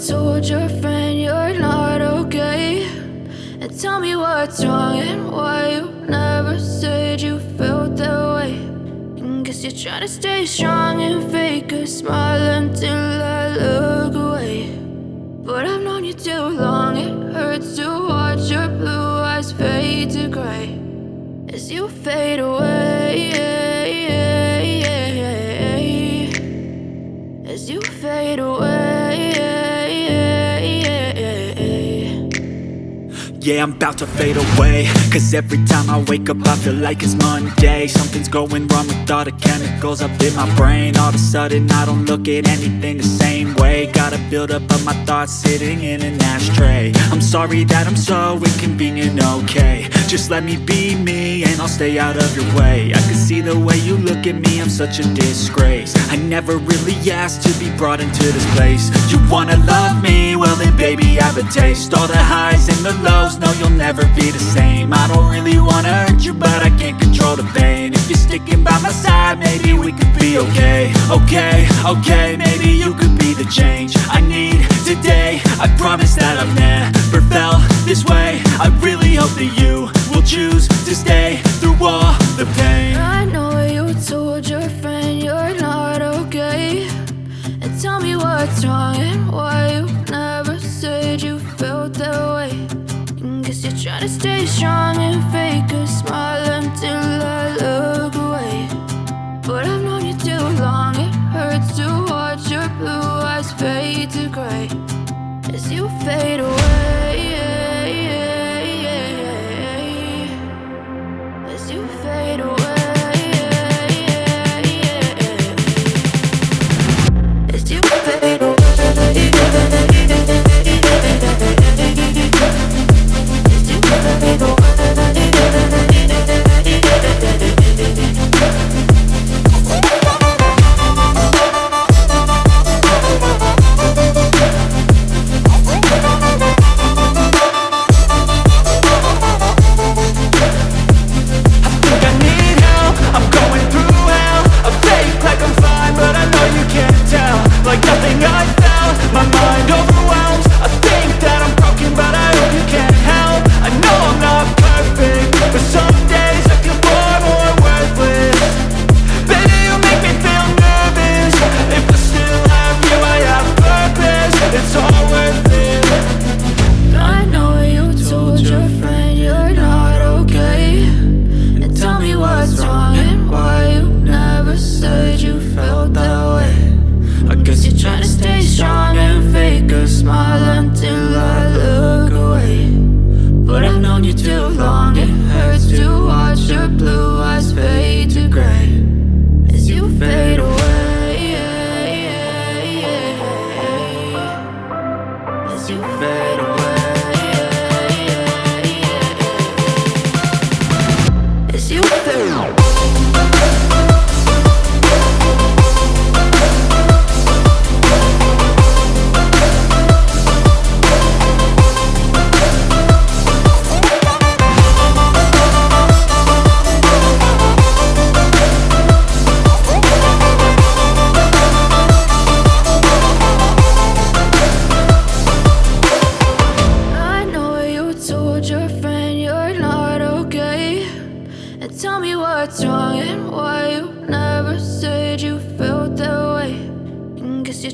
told your friend you're not okay? And tell me what's wrong and why you never said you felt that way. And guess you're trying to stay strong and fake a smile until I look away. But I've known you too long, it hurts to watch your blue eyes fade to gray as you fade away, as you fade away. Yeah, I'm about to fade away, cause every time I wake up I feel like it's Monday. Something's going wrong with all the chemicals up in my brain. All of a sudden I don't look at anything the same way. Gotta build up of my thoughts sitting in an ashtray. I'm sorry that I'm so inconvenient, okay? Just let me be me and I'll stay out of your way. I can see the way you look at me, I'm such a disgrace. I never really asked to be brought into this place. You wanna love me? Well then baby have a taste. All the highs and the lows, no you'll never be the same. I don't really wanna hurt you but I can't control the pain. If you're sticking by my side maybe we could be okay. Okay, maybe you could be the change I need today. I promise that I've never felt this way. I really hope that you will choose to stay through all the pain. I know you told your friend you're not okay. And tell me what's wrong and why you never said you felt that way. And guess you're trying to stay strong and fake a smile until I look away. But I've known you too long, it hurts to watch your blue eyes fade to gray as you fade away, as you fade away, as you fade away.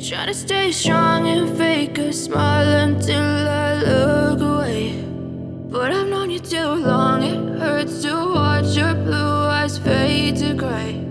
Try to stay strong and fake a smile until I look away. But I've known you too long, it hurts to watch your blue eyes fade to gray